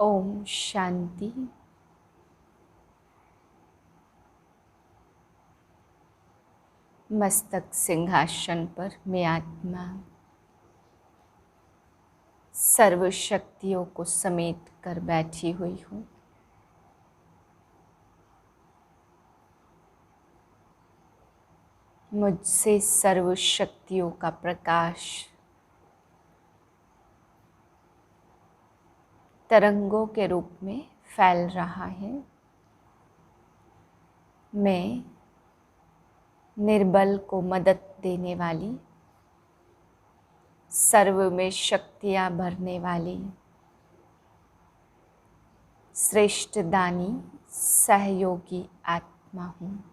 ओम शांति। मस्तक सिंहासन पर मैं आत्मा सर्व शक्तियों को समेट कर बैठी हुई हूँ। मुझसे सर्व शक्तियों का प्रकाश तरंगों के रूप में फैल रहा है। मैं निर्बल को मदद देने वाली, सर्व में शक्तियाँ भरने वाली, श्रेष्ठ दानी सहयोगी आत्मा हूँ।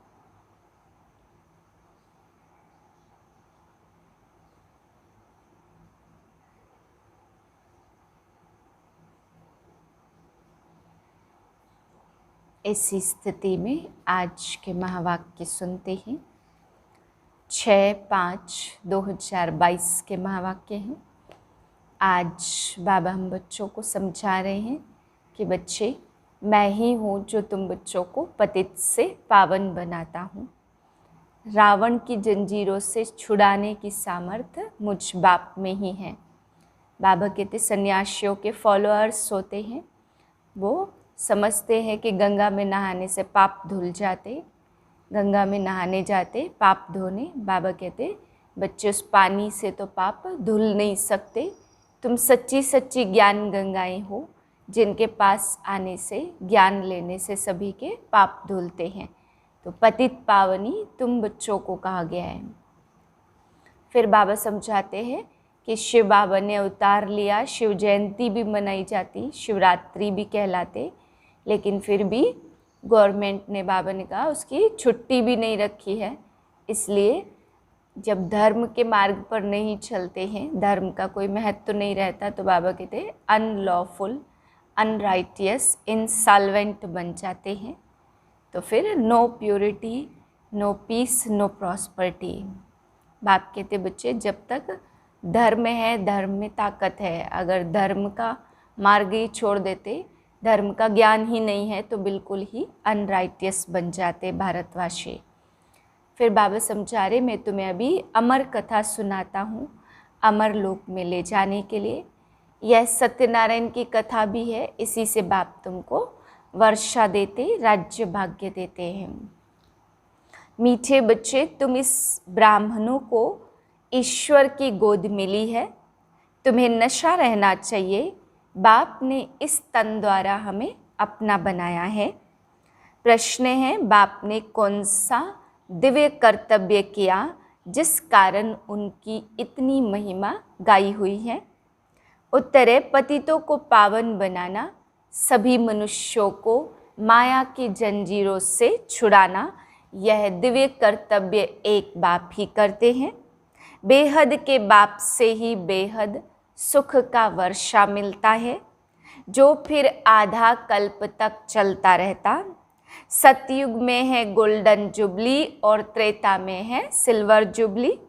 इसी स्थिति में आज के महावाक्य सुनते हैं। 6/5/2022 के महावाक्य हैं। आज बाबा हम बच्चों को समझा रहे हैं कि बच्चे, मैं ही हूँ जो तुम बच्चों को पतित से पावन बनाता हूँ। रावण की जंजीरों से छुड़ाने की सामर्थ्य मुझ बाप में ही है। बाबा कहते सन्यासियों के फॉलोअर्स होते हैं, वो समझते हैं कि गंगा में नहाने से पाप धुल जाते, गंगा में नहाने जाते पाप धोने। बाबा कहते बच्चे, उस पानी से तो पाप धुल नहीं सकते। तुम सच्ची सच्ची ज्ञान गंगाएं हो, जिनके पास आने से, ज्ञान लेने से सभी के पाप धुलते हैं। तो पतित पावनी तुम बच्चों को कहा गया है। फिर बाबा समझाते हैं कि शिव बाबा ने अवतार लिया, शिव जयंती भी मनाई जाती, शिवरात्रि भी कहलाते, लेकिन फिर भी गवर्नमेंट ने, बाबा ने कहा, उसकी छुट्टी भी नहीं रखी है। इसलिए जब धर्म के मार्ग पर नहीं चलते हैं, धर्म का कोई महत्व नहीं रहता, तो बाबा कहते हैं अनलॉफुल, अनराइटियस, इंसॉल्वेंट बन जाते हैं। तो फिर no purity, no peace, no prosperity. बाप कहते बच्चे, जब तक धर्म है, धर्म में ताकत है। अगर धर्म का मार्ग ही छोड़ देते, धर्म का ज्ञान ही नहीं है, तो बिल्कुल ही अनराइटियस बन जाते भारतवासी। फिर बाबा समझा रहे, मैं तुम्हें अभी अमर कथा सुनाता हूँ, अमर लोक में ले जाने के लिए। यह सत्यनारायण की कथा भी है। इसी से बाप तुमको वर्षा देते, राज्य भाग्य देते हैं। मीठे बच्चे, तुम इस ब्राह्मणों को ईश्वर की गोद मिली है, तुम्हें नशा रहना चाहिए। बाप ने इस तन द्वारा हमें अपना बनाया है। प्रश्न है, बाप ने कौन सा दिव्य कर्तव्य किया जिस कारण उनकी इतनी महिमा गाई हुई है? उत्तर है, पतितों को पावन बनाना, सभी मनुष्यों को माया की जंजीरों से छुड़ाना, यह दिव्य कर्तव्य एक बाप ही करते हैं। बेहद के बाप से ही बेहद सुख का वर्षा मिलता है, जो फिर आधा कल्प तक चलता रहता। सतयुग में है गोल्डन जुबली और त्रेता में है सिल्वर जुबली।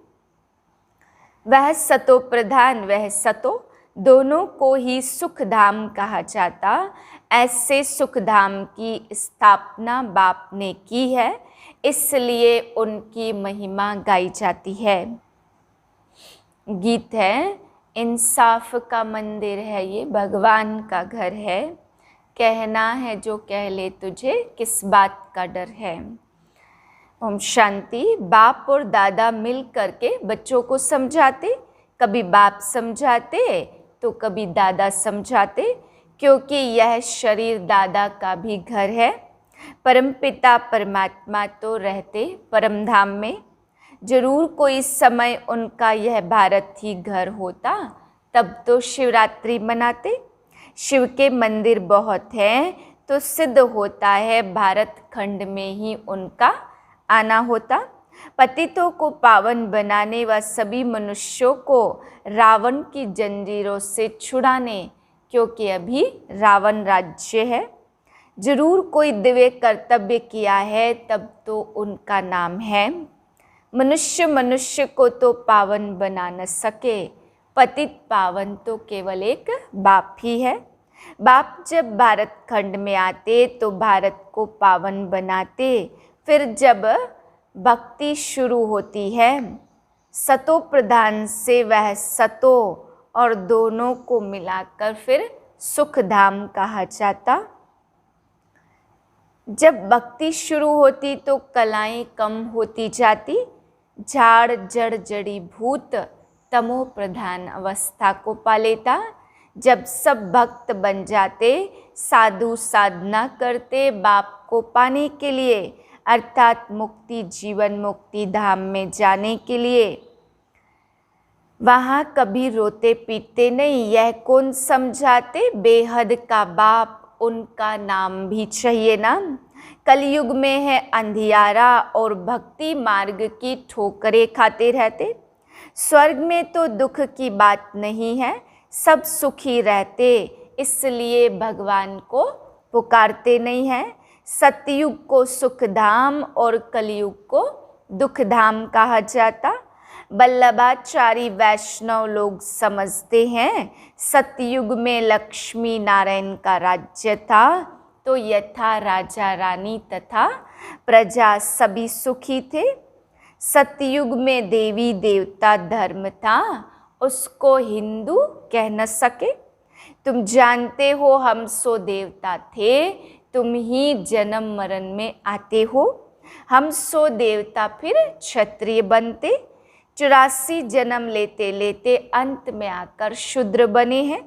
वह सतो प्रधान, वह सतो, दोनों को ही सुख धाम कहा जाता। ऐसे सुख धाम की स्थापना बाप ने की है, इसलिए उनकी महिमा गाई जाती है। गीत है, इंसाफ का मंदिर है ये, भगवान का घर है। कहना है जो कह ले, तुझे किस बात का डर है। ओम शांति। बाप और दादा मिल करके बच्चों को समझाते, कभी बाप समझाते तो कभी दादा समझाते, क्योंकि यह शरीर दादा का भी घर है। परमपिता परमात्मा तो रहते परमधाम में। जरूर कोई समय उनका यह भारत ही घर होता, तब तो शिवरात्रि मनाते। शिव के मंदिर बहुत हैं, तो सिद्ध होता है भारत खंड में ही उनका आना होता। पतितों को पावन बनाने व सभी मनुष्यों को रावण की जंजीरों से छुड़ाने, क्योंकि अभी रावण राज्य है। जरूर कोई दिव्य कर्तव्य किया है, तब तो उनका नाम है। मनुष्य मनुष्य को तो पावन बना न सके, पतित पावन तो केवल एक बाप ही है। बाप जब भारत खंड में आते तो भारत को पावन बनाते। फिर जब भक्ति शुरू होती है सतो प्रधान से, वह सतो और दोनों को मिलाकर फिर सुख धाम कहा जाता। जब भक्ति शुरू होती तो कलाएं कम होती जाती, झाड़ जड़ जड़ी भूत तमो प्रधान अवस्था को पा लेता। जब सब भक्त बन जाते, साधु साधना करते बाप को पाने के लिए, अर्थात मुक्ति जीवन मुक्ति धाम में जाने के लिए। वहाँ कभी रोते पीटते नहीं, यह कौन समझाते, बेहद का बाप उनका नाम भी चाहिए ना। कलयुग में है अंधियारा और भक्ति मार्ग की ठोकरें खाते रहते। स्वर्ग में तो दुख की बात नहीं है, सब सुखी रहते, इसलिए भगवान को पुकारते नहीं हैं। सतयुग को सुख धाम और कलयुग को दुख धाम कहा जाता। वल्लभाचारी वैष्णव लोग समझते हैं सतयुग में लक्ष्मी नारायण का राज्य था, तो यथा राजा रानी तथा प्रजा सभी सुखी थे। सतयुग में देवी देवता धर्म था, उसको हिंदू कह न सके। तुम जानते हो हम सो देवता थे, तुम ही जन्म मरण में आते हो। हम सो देवता फिर क्षत्रिय बनते, 84 जन्म लेते लेते अंत में आकर शूद्र बने हैं।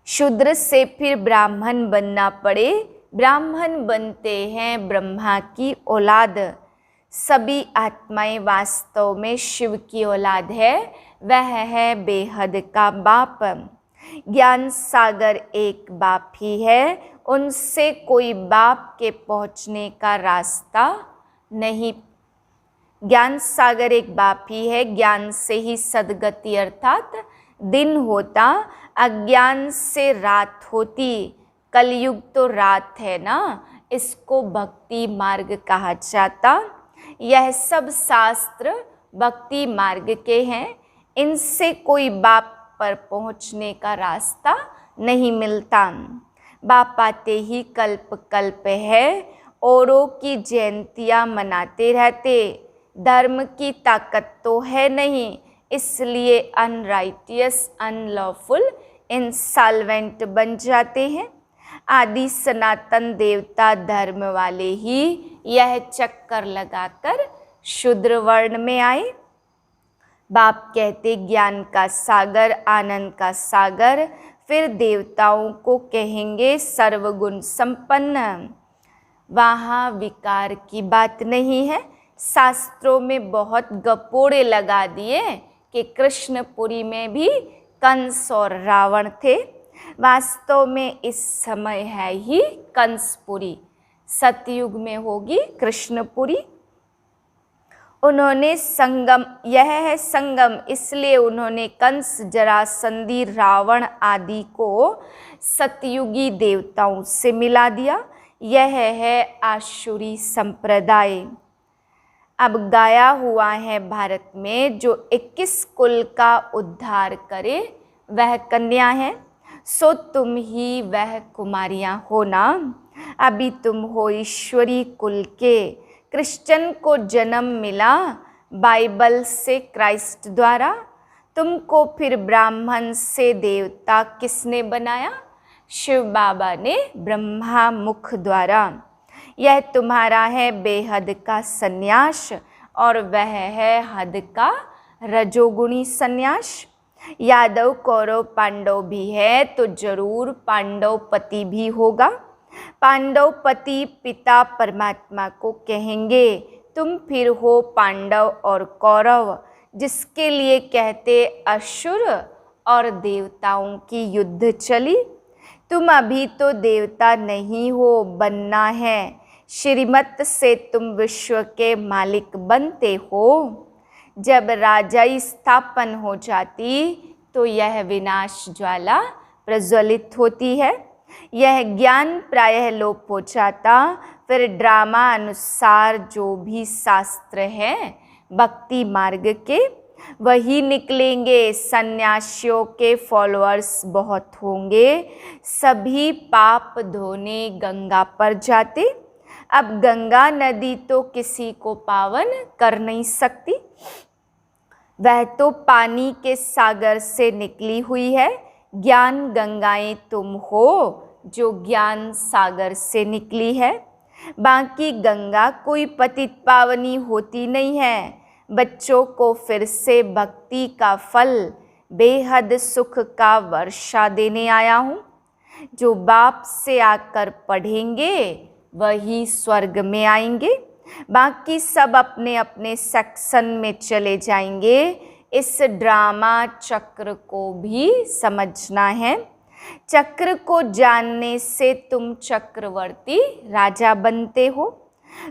शूद्र से फिर ब्राह्मण बनना पड़े, ब्राह्मण बनते हैं ब्रह्मा की औलाद। सभी आत्माएं वास्तव में शिव की औलाद है, वह है बेहद का बाप। ज्ञान सागर एक बाप ही है, उनसे कोई बाप के पहुँचने का रास्ता नहीं। ज्ञान सागर एक बाप ही है, ज्ञान से ही सदगति अर्थात दिन होता, अज्ञान से रात होती। कलयुग तो रात है ना, इसको भक्ति मार्ग कहा जाता। यह सब शास्त्र भक्ति मार्ग के हैं, इनसे कोई बाप पर पहुँचने का रास्ता नहीं मिलता। बाप आते ही कल्प कल्प है, औरों की जयंतियाँ मनाते रहते। धर्म की ताकत तो है नहीं, इसलिए अनराइटियस अनलॉफुल इंसॉल्वेंट बन जाते हैं। आदि सनातन देवता धर्म वाले ही यह चक्कर लगाकर शूद्र वर्ण में आए। बाप कहते ज्ञान का सागर आनंद का सागर, फिर देवताओं को कहेंगे सर्वगुण संपन्न। वहाँ विकार की बात नहीं है। शास्त्रों में बहुत गपोड़े लगा दिए कि कृष्णपुरी में भी कंस और रावण थे। वास्तव में इस समय है ही कंसपुरी, सतयुग में होगी कृष्णपुरी। उन्होंने संगम, यह है संगम, इसलिए उन्होंने कंस जरासंधी रावण आदि को सतयुगी देवताओं से मिला दिया। यह है आसुरी संप्रदाय। अब गाया हुआ है भारत में, जो 21 कुल का उद्धार करे वह कन्या है, सो तुम ही वह कुमारियाँ हो ना। अभी तुम हो ईश्वरी कुल के। क्रिश्चियन को जन्म मिला बाइबल से क्राइस्ट द्वारा, तुमको फिर ब्राह्मण से देवता किसने बनाया? शिव बाबा ने ब्रह्मा मुख द्वारा। यह तुम्हारा है बेहद का सन्यास और वह है हद का रजोगुणी सन्यास। यादव कौरव पांडव भी है तो जरूर पांडवपति भी होगा। पांडवपति पिता परमात्मा को कहेंगे, तुम फिर हो पांडव और कौरव, जिसके लिए कहते असुर और देवताओं की युद्ध चली। तुम अभी तो देवता नहीं हो, बनना है। श्रीमत से तुम विश्व के मालिक बनते हो। जब राजाई स्थापन हो जाती तो यह विनाश ज्वाला प्रज्वलित होती है। यह ज्ञान प्रायः लोप हो जाता। फिर ड्रामा अनुसार जो भी शास्त्र हैं भक्ति मार्ग के, वही निकलेंगे। सन्यासियों के फॉलोअर्स बहुत होंगे, सभी पाप धोने गंगा पर जाते। अब गंगा नदी तो किसी को पावन कर नहीं सकती, वह तो पानी के सागर से निकली हुई है। ज्ञान गंगाएं तुम हो जो ज्ञान सागर से निकली है। बाकी गंगा कोई पतित पावनी होती नहीं है। बच्चों को फिर से भक्ति का फल, बेहद सुख का वर्षा देने आया हूँ। जो बाप से आकर पढ़ेंगे वही स्वर्ग में आएंगे, बाकी सब अपने अपने सेक्शन में चले जाएंगे। इस ड्रामा चक्र को भी समझना है। चक्र को जानने से तुम चक्रवर्ती राजा बनते हो।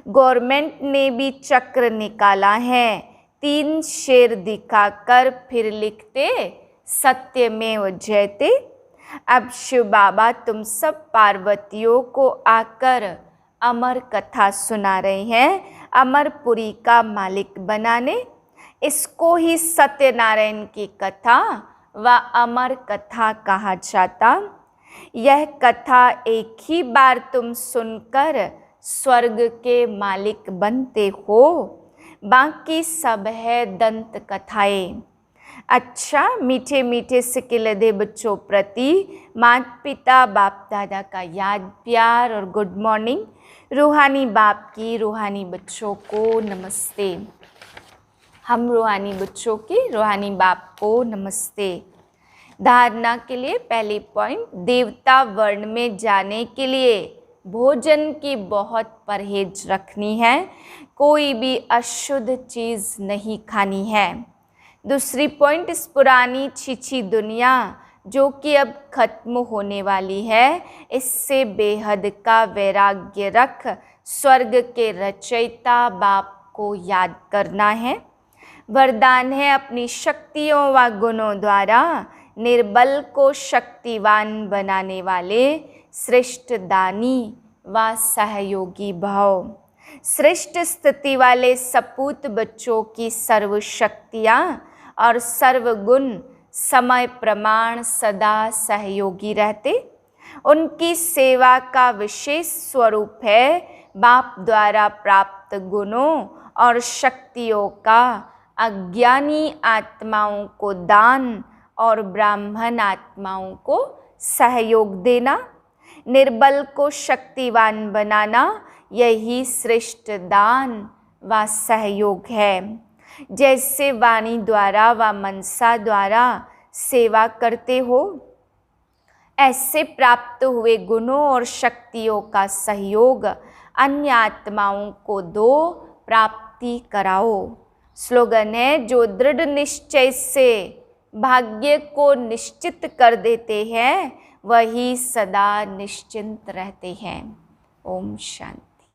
गवर्नमेंट ने भी चक्र निकाला है, 3 शेर दिखाकर फिर लिखते सत्यमेव जयते। अब शिव बाबा तुम सब पार्वतियों को आकर अमर कथा सुना रहे हैं, अमरपुरी का मालिक बनाने। इसको ही सत्यनारायण की कथा व अमर कथा कहा जाता। यह कथा एक ही बार तुम सुनकर स्वर्ग के मालिक बनते हो, बाकी सब है दंत कथाएं। अच्छा, मीठे मीठे सिकिलधे बच्चों प्रति माता पिता बाप दादा का याद प्यार और गुड मॉर्निंग। रूहानी बाप की रूहानी बच्चों को नमस्ते। हम रूहानी बच्चों की रूहानी बाप को नमस्ते। धारणा के लिए पहली पॉइंट, देवता वर्ण में जाने के लिए भोजन की बहुत परहेज रखनी है, कोई भी अशुद्ध चीज़ नहीं खानी है। दूसरी पॉइंट, इस पुरानी छीछी दुनिया जो कि अब खत्म होने वाली है, इससे बेहद का वैराग्य रख स्वर्ग के रचयिता बाप को याद करना है। वरदान है अपनी शक्तियों व गुणों द्वारा निर्बल को शक्तिवान बनाने वाले श्रेष्ठ दानी व सहयोगी भाव। श्रेष्ठ स्थिति वाले सपूत बच्चों की सर्व शक्तियाँ और सर्वगुण समय प्रमाण सदा सहयोगी रहते। उनकी सेवा का विशेष स्वरूप है बाप द्वारा प्राप्त गुणों और शक्तियों का अज्ञानी आत्माओं को दान और ब्राह्मण आत्माओं को सहयोग देना। निर्बल को शक्तिवान बनाना, यही श्रेष्ठ दान व सहयोग है। जैसे वाणी द्वारा व मनसा द्वारा सेवा करते हो, ऐसे प्राप्त हुए गुणों और शक्तियों का सहयोग अन्य आत्माओं को दो, प्राप्ति कराओ। स्लोगन है, जो दृढ़ निश्चय से भाग्य को निश्चित कर देते हैं वही सदा निश्चिंत रहते हैं। ओम शांति।